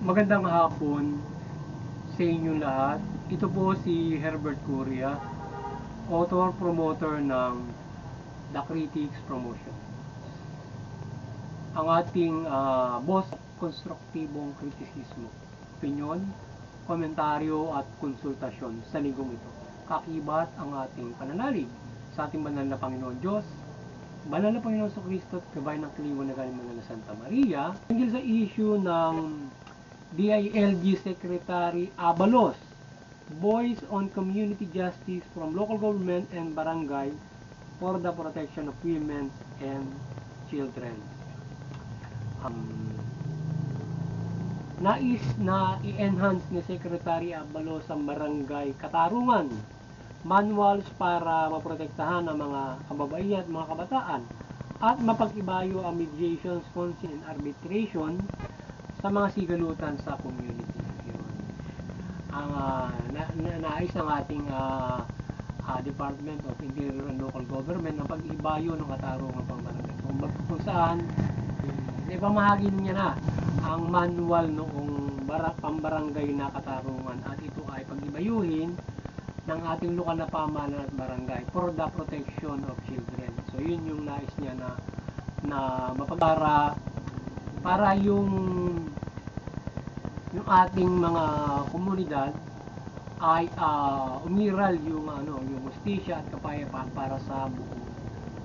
Magandang hapon sa inyo lahat. Ito po si Herbert Curia, author, promoter ng The Critics Promotion. Ang ating boss, konstruktibong kritisismo, opinyon, komentaryo at konsultasyon sa linggong ito. Kakibat ang ating pananalig sa ating banal na Panginoon Diyos, banal na Panginoon Kristo at gabay ng kaliwan na galing na Santa Maria, hinggil sa issue ng DILG Secretary Abalos, Voice on Community Justice from Local Government and Barangay for the Protection of Women and Children. Nais na i-enhance ni Secretary Abalos ang barangay katarungan, manuals para maprotektahan ang mga kababaihan at mga kabataan at mapag-ibayo ang mediations, counseling and arbitration sa mga sigalutan sa community. Ang nais ng ating Department of Interior and Local Government ng pag-ibayo ng katarungan pang barangay. Kung saan, ipamahagi niya na ang manual noong pambarangay na katarungan at ito ay pag-ibayuhin ng ating lokal na pamahalaan at barangay for the protection of children. So yun yung nais niya na mapagpara para yung ating mga komunidad ay umiral yung hustisya at kapayapaan para sa buong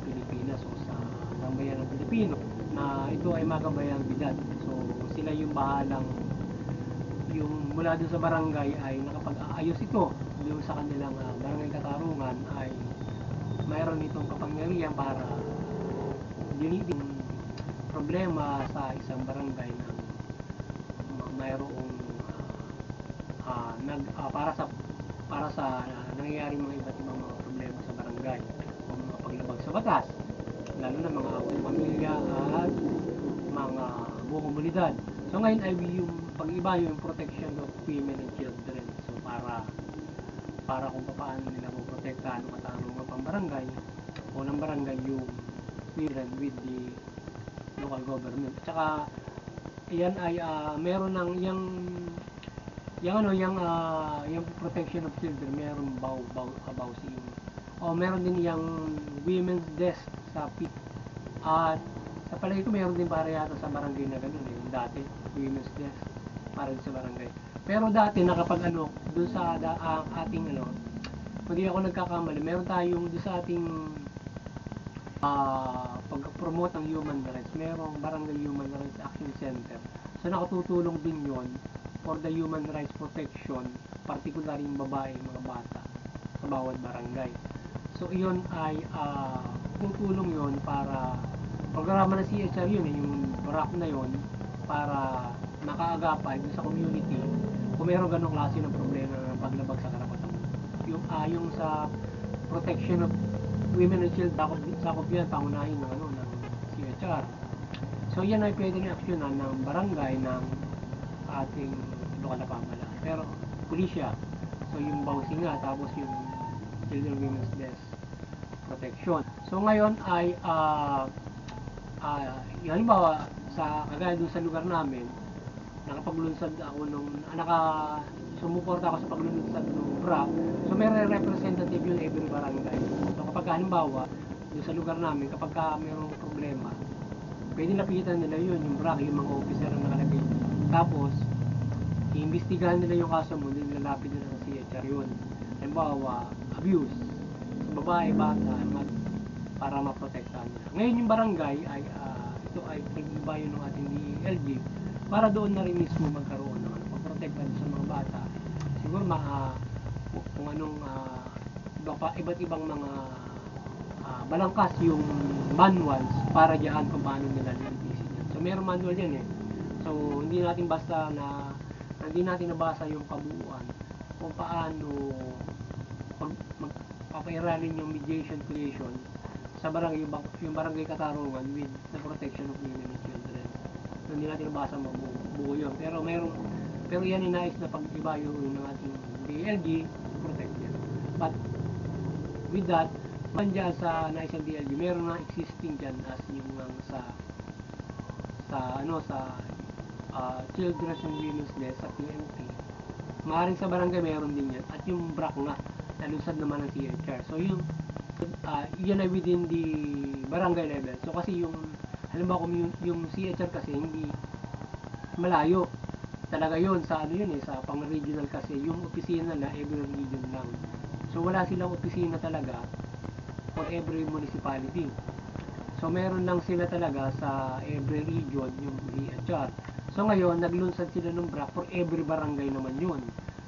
Pilipinas o sa sambayan ng Pilipino na ito ay magabayang-bidad. So sila yung bahalang yung mula dun sa barangay ay nakapag-aayos ito yung sa kanilang barangay katarungan ay mayroon itong kapangyarihan para diniting problema sa isang barangay na mayroong para sa nangyayari mga iba't ibang mga problema sa barangay o mga paglabag sa batas, lalo na mga away pamilya at mga buong komunidad. So ngayon ay yung pag-ibayo yung protection of women and children. So para kung paano nila poprotektahan ng katarungan pang barangay o ng barangay yung children with the local government. Tsaka yan ay meron ng yung protection of children, meron housing o meron din yung women's desk sa PIT at sa palagi ko meron din para yata sa barangay na gano'n yung dati women's desk para sa barangay. Pero dati nakapag doon sa ating kung di ako nagkakamali, meron tayong doon sa ating pag-promote ng human rights, merong Barangay Human Rights Action Center. So nakatutulong din yon for the human rights protection, particular yung babae, mga bata sa bawat barangay. So iyon ay tutulong yon para programa ng CHR yun, yung BRAC na yon para makaagapay sa community kung meron ganong klase ng problema ng paglabag sa karapatan. Yung sa protection of women and children, sakop yan, pangunahin ng CHR. So yan ay pwedeng aksyonan ng barangay ng ating lokal na pamahalaan. Pero pulisya, so yung housing nga, tapos yung children women's desk protection. So ngayon ay halimbawa sa kagaya dun sa lugar namin, nakapaglunsad ako sumuporta ako sa paglulunsad ng BRAC. So may representative yun every barangay. So kapag halimbawa doon sa lugar namin, kapag mayroong problema, pwede lapitan nila yun, yung BRAC, yung mga officer na nakalagay. Tapos iimbestigahan nila yung kaso mo, din lalapit nila sa CHR yun. Halimbawa, abuse sa babae, bata, para maprotektahan nila. Ngayon yung barangay ay ito ay pag-ibayo ng ating DILG para doon na rin mismo magkaroon ng pagprotektahan sa mga bata. Siguro kung anong iba't ibang mga balangkas yung manuals para diyan kung paano nila lilitisin yan. So mayroong manual yan eh. So hindi natin nabasa yung kabuuan kung paano magpapairalin yung mediation creation sa yung barangay katarungan with the protection of women and children. So, hindi natin nabasa mabuo yun. Pero yan inais na pag-ibayo ng ating DLG to protect them. But with that, dyan sa naisang DLG, meron na existing dyan as yung sa Children's and Women's Desk sa PMT, maaaring sa barangay meron din yan. At yung BRAC nga, nalusad naman ng CHR. So yun ay within the barangay level. So kasi yung, halimbawa kung yung CHR kasi hindi malayo. Talaga yun, sa ano yun sa pang-regional kasi, yung opisina na every region lang. So wala silang opisina talaga for every municipality. So meron lang sila talaga sa every region yung CHR. So ngayon, naglunsad sila ng BRAC for every barangay naman yun.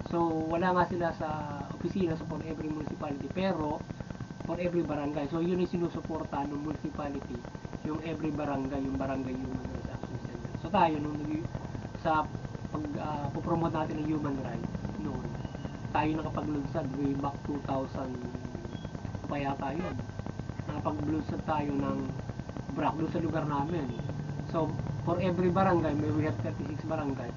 So wala nga sila sa opisina sa for every municipality, pero for every barangay. So yun yung sinusuporta ng municipality, yung every barangay, yung barangay human rights action center. So tayo, nung sa pag-promote natin ng human rights noon, tayo nakapaglunsad way back 2000 pa yata yun. Nakapaglunsad tayo ng BRAC doon sa lugar namin. So for every barangay, we have 36 barangay,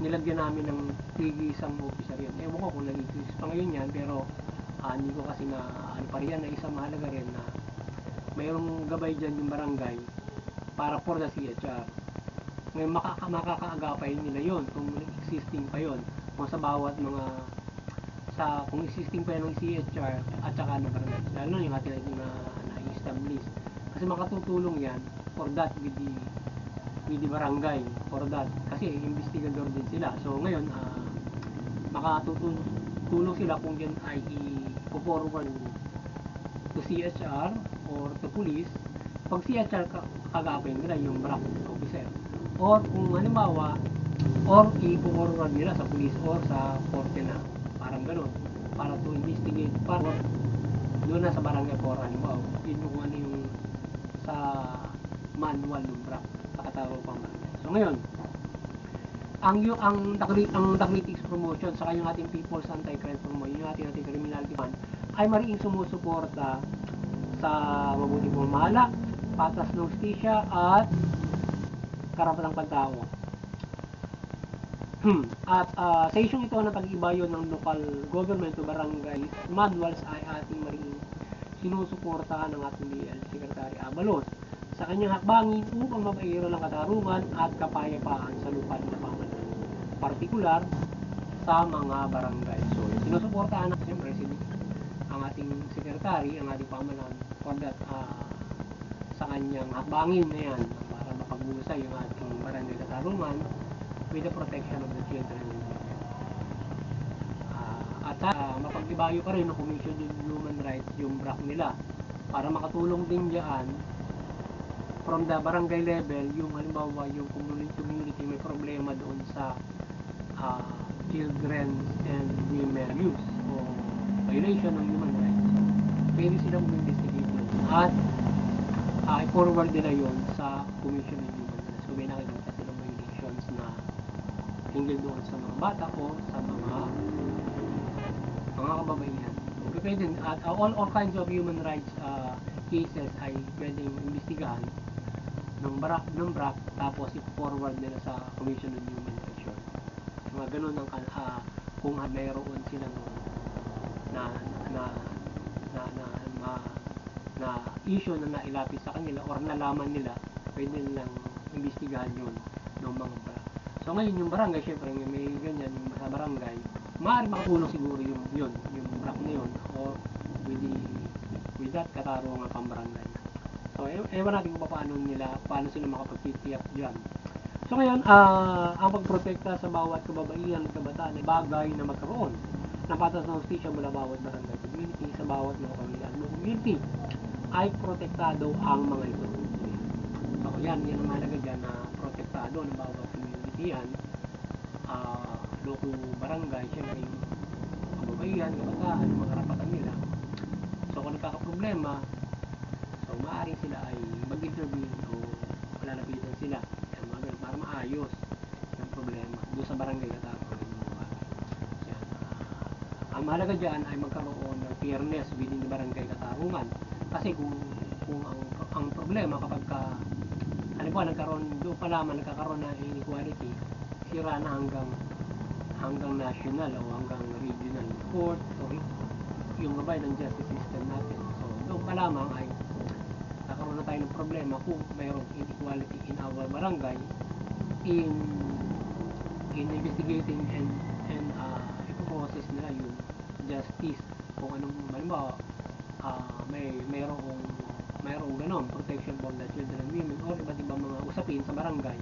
nilagyan namin ng isang officer yan. Ewan ko kung nag-exist pa ngayon yan, pero hindi ko kasi na ano pa rin yan, na isang mahalaga rin na mayroong gabay dyan yung barangay para for the CHR. Ngayon makakaagapay nila yon kung existing pa yon, kung sa bawat mga kung existing pa yan ng CHR at saka ng barangay, lalo na yung ating na-establish, kasi makatutulong yan for that with the barangay, for that kasi investigador din sila. So ngayon makatutulong sila kung yan ay i-forward to CHR or to police. Pag CHR kagapay nila yung BRAC officer, or kung halimbawa, or i-forward nila sa police or sa korte na, parang gano'n, para to investigate, para doon na sa barangay for halimbawa, yun yung ano yung sa manual ng BRAC sa Katarungan Barangay. So ngayon, ang Tactics Promotion sa yung ating People's Anti-Crime Promotion, yung ating Anti-Criminality Fund, ay mariing sumusuporta sa mabuting pamamahala, patas ng hustisya at karapatang pantao. At sa isyong ito ng pag-ibayo ng local government to barangay manuals ay ating mariing sinusuportahan ng ating DL Secretary Abalos sa kanyang hakbangin upang mapairo ng katarungan at kapayapaan sa lokal na pamahalaan, partikular sa mga barangay. So sinusuportahan natin siyempre ang ating secretary, ang ating pamahalaan for that sa kanyang hakbangin na yan para mapagbusa yung ating barangay katarungan with the protection of the children and women. At mapagtibayo pa rin ng Commission on Human Rights yung BRAC nila para makatulong din dyan from the barangay level, yung halimbawa yung community may problema doon sa children and women abuse o violation ng human rights. Pwede silang mag-investigate yun at i-forward nila yun sa Commission on Human Rights kung may nakikita silang violations na hinggil doon sa mga bata o sa mga kababaihan. Okay, pwede, at all kinds of human rights cases ay pwedeng imbestigahan ng BRAC tapos i-forward nila sa Commission on Human Rights yun. Mga ganun ang kung mayroon silang na issue na nailapit sa kanila or nalaman nila, pwede nilang imbestigahan yun ng mga BRAC. So ngayon yung barangay, syempre may ganyan yung sa barangay, maaari makatulong siguro yung BRAC na yun or with that katarungan pang barangay. So ewan natin kung paano sila makapagtitiyak dyan. So ngayon, ang pagprotekta sa bawat kababaihan at kabataan ay bagay na magkaroon ng patas na hustisya mula bawat barangay community sa bawat mga pamilya at community ay protektado ang mga ito. So yan ang mahalaga dyan na protektado ng bawat community yan. Loko barangay, syempre yung kababaihan, kabataan, mga karapatan nila. So kung nagkakaproblema, so maaaring sila ay mag-intervene o malalapitan sila para maayos yung problema doon sa barangay katarungan. Ang mahalaga dyan ay magkaroon ng fairness within the barangay katarungan, kasi kung ang problema kapag halimbawa doon pa lamang nagkakaroon ng inequality, sira na hanggang national o hanggang regional court o yung gabay ng justice system natin. So doon pa lamang ay nakaroon na tayo ng problema kung mayroong inequality in our barangay in in investigating and ipoprocess nila yung justice kung anong halimbawa mayroong ganon protection for the children and women or iba't ibang mga usapin sa barangay,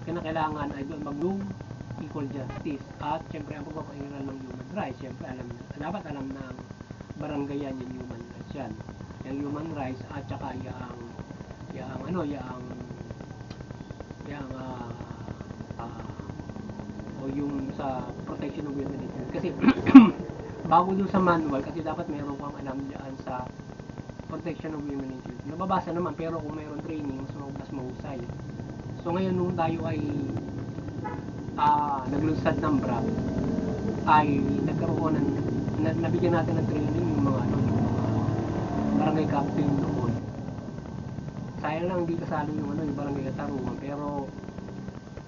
kailangan ay doon mag-room equal justice. At syempre ang pagpapairal ng human rights, syempre dapat alam na ang barangay yan yung human rights yan, yung human rights at saka yung sa protection of women and children. Kasi bago dun sa manual, kasi dapat meron kang alam diyan sa protection of women and children. Nababasa naman, pero kung mayroon training, mas mahusay. So ngayon nung tayo ay naglunsad ng BRAC, ay nagkaroon nabigyan natin ng training yung mga barangay captain noon. Sayang lang hindi kasalo yung yung barangay katarungan,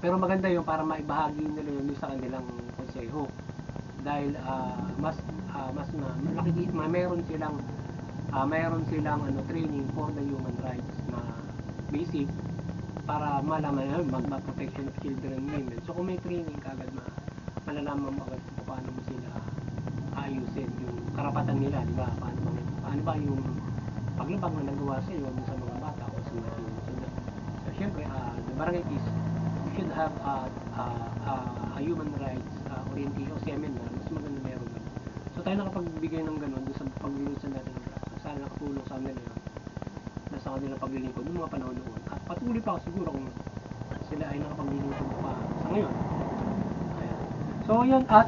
pero maganda yun para maibahagi nila yun sa kanilang konseho. Dahil nakikita mayroon silang training for the human rights na basic para malaman mag-protection of children and women. So kung may training kagad malalaman mo agad kung paano mo sila ayusin yung karapatan nila, di ba? Paano ba yung paglabag na nagawa sa iyo sa mga bata o sa mga children. So syempre, the barangay is should have a human rights orientation seminar. Mas maganda meron. So tayo nakapagbigay ng ganun doon sa paglilingkod natin ng BRAC. Sana nakatulong sa amin yun nasa kanila paglilingkod ng mga panahon noon. At patuloy pa ako siguro kung sila ay nakapaglilingkod pa sa ngayon. Ayan. So yun at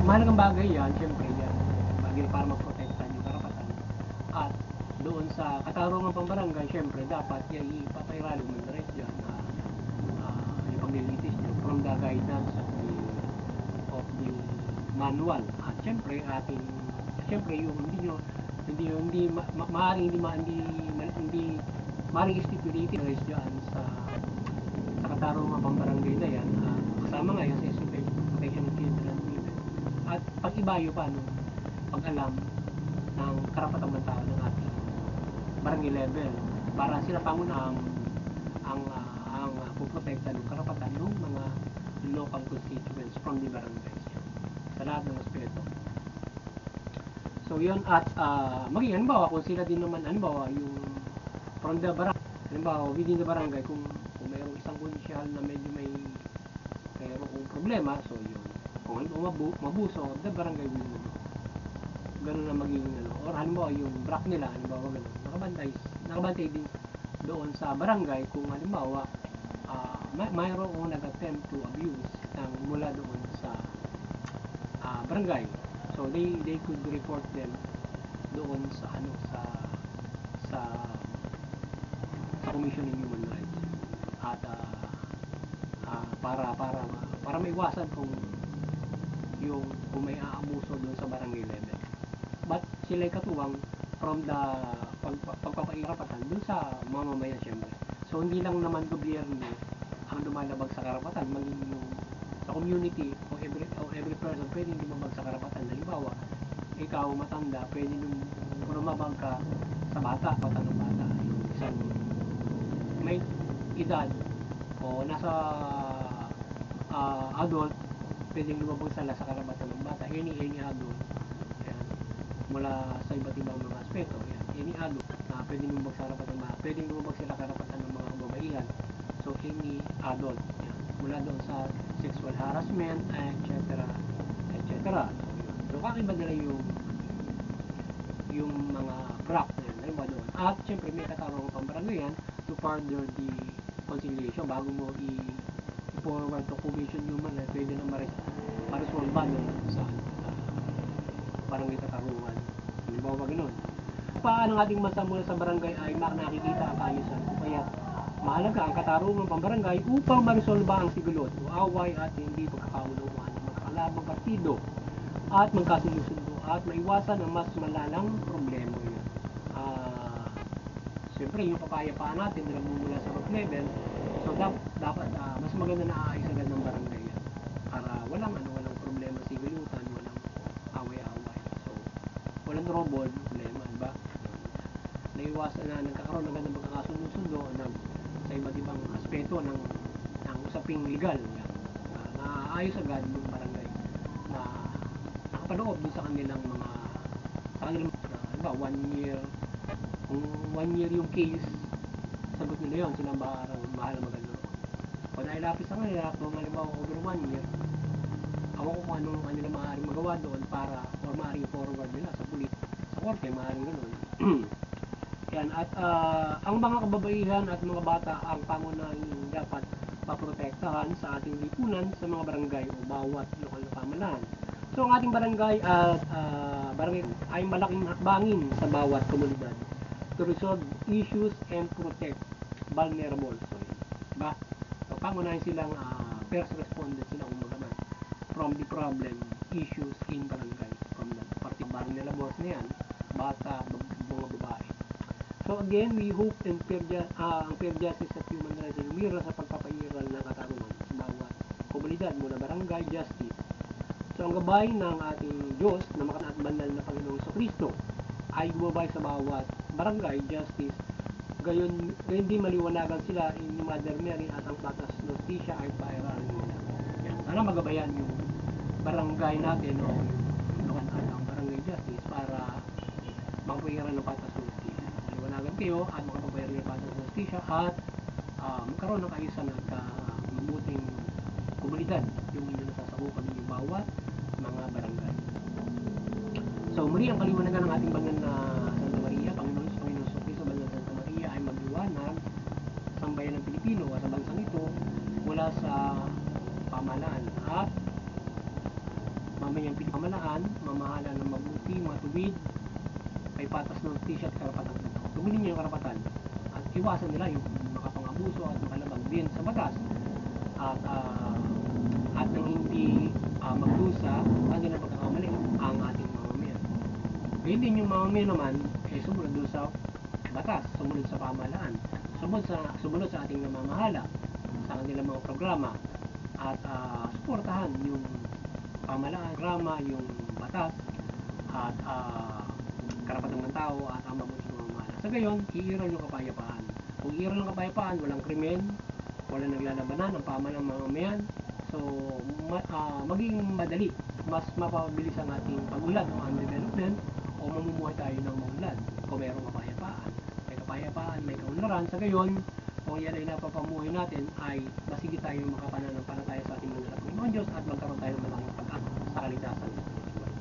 mahalagang bagay yan, syempre yan. Bagay para magprotektahan yung karapatan. At doon sa katarungan pang barangay, syempre dapat yan ipapairalo mo na rin dyan yung paglilitis nyo from the guidance of the manual. At syempre yung maaaring stipulated guys dyan sa katarungan pang barangay na yan, kasama nga yung sa protection of children and women. At pag-ibayo pa pag-alam ng karapatang tao ng ating barangay level para sila pangunahang ang puprotekta ng karapatan ng mga local constituents from the barangays sa lahat ng aspeto. So yun at maging halimbawa kung sila din naman yung from the barangay, halimbawa within the barangay kung mayroong isang konsyal na medyo mayroong problema, so yun kung mabuso, the barangay will ganun na magiging or halimbawa yung BRAC nila, halimbawa ganun, nakabantay din doon sa barangay kung halimbawa mayroong nag-attempt to abuse mula doon sa barangay. So they could report them doon sa Commission on Human Rights at para maiwasan kung may aabuso doon sa barangay level. But sila ay katuwang from the pagpapairapatan doon sa mamamayan syempre. So hindi lang naman gobyerno ang lumalabag sa karapatan, maging sa community o every person pwede lumabag sa karapatan. Halimbawa, ikaw matanda, pwede lumabag ka sa bata, ng bata, yung isang may edad o nasa adult, pwede lumabag sa karapatan ng bata, any adult. Ayan. Mula sa iba't ibang mga aspeto, any adult na pwede lumabag sa karapatan ng bata, pwede lumabag sila karapatan ng mga kababaihan. So any adult, mula doon sa sexual harassment, etc. So kakiba nila yung mga BRAC na doon. At syempre may katarungan pang barangay yan to further the conciliation bago mo i-forward to Commission Human Rights, pwede na ma-resolve ba doon sa barangay katarungan. Halimbawa ganoon. Paano ang ating masa mula sa barangay ay nakikita ang kaayusan. Kaya mahalaga ang katarungan pang barangay upang ma-resolve ang sigulot o away at hindi pagkakaunawaan ng magkakalabang partido at magkasundo at maiwasan ang mas malalang problema yun. Siyempre yung kapayapaan natin na nagmumula sa root level, so dapat mas maganda na aayos agad ng barangay yan para walang problema sigulutan, walang away-away. So walang trouble, problema, diba? Naiwasan na nagkakaroon agad ng pagkakasundo-sundo sa iba't ibang aspeto ng usapin usaping legal. Yan. Naayos agad yung barangay na nakapaloob dun sa kanilang mga diba, 1 year, kung 1 year yung case, sagot nila yun, sila mahal magano. Kung nailapis sa kanila, kung halimbawa over 1 year, awan ko kung anong nila maaaring magawa doon para or maaaring forward nila sa pulis, sa korte, maaaring gano'n. Yan, at ang mga kababaihan at mga bata ang pangunahing dapat maprotektahan sa ating lipunan sa mga barangay o bawat lokal na pamahalaan. So ang ating barangay at barangay ay malaking hakbangin sa bawat komunidad to resolve issues and protect vulnerable. So, diba? So pangunahin silang first responders sila umagaman from the problem issues in barangay, from the party vulnerable na yan, bata, mga babae. So again, we hope and ang fair justice at human rights ay umira sa pagpapairal ng katarungan sa bawat komunidad mula barangay justice. So ang gabay ng ating Diyos na makana at banal na Panginoong Kristo ay gumabay sa bawat barangay justice. Gayon di maliwanagan sila ni Mother Mary at ang batas ng justisya ay pairalin nila. Yan. Sana magabayan yung barangay natin o ang barangay justice para magpahiran ng batas ng justisya. Maliwanagan kayo at makapagpahiran ng batas ng justisya at magkaroon ng kaayusan at mabuting komunidad yung inyo nasasakupan yung bawat mga barangay. So muli ang kaliwanagan ng ating banal na Santa Maria, Panginoon Kristo, banal na Santa Maria ay magliwanag sa bayan ng Pilipino at sa bansang ito mula sa pamahalaan at mamayang pamahalaan, mamahala ng mabuti, matuwid, may patas ng justisya at karapatan. Tugulin niyo yung karapatan at iwasan nila yung makapangabuso at makalabag din sa batas at nang hindi magdusa ang nilang pagkakamali ang ating mamamayan. Hindi yung mamamayan naman ay sumunod doon sa batas, sumunod sa pamahalaan, sumunod sa ating namamahala sa kanilang mga programa at suportahan yung pamahalaan, programa, yung batas at karapatan ng tao at ang mabuting mamamahala. Sa gayon, iiral yung kapayapaan. Kung iiral ng kapayapaan, walang krimen, walang naglalabanan ang pamahalaan ng mamamayan. So, magiging madali, mas mapabilis ang ating pag-unlad o ang development o mamumuhay tayo ng maunlad kung mayroong kapayapaan. May kapayapaan, may kaunlaran. Sa gayon, kung yan ay napapamuhay natin, ay masigit tayo makapananampalataya sa ating mga Panginoon Diyos at magkaroon tayo ng malaking pag-asa sa kaligtasan ng spiritual.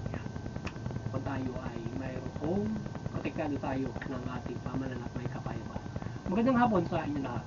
Kung tayo ay mayroong protektado tayo ng ating pamahalaan at may kapayapaan. Magandang hapon sa inyo lahat.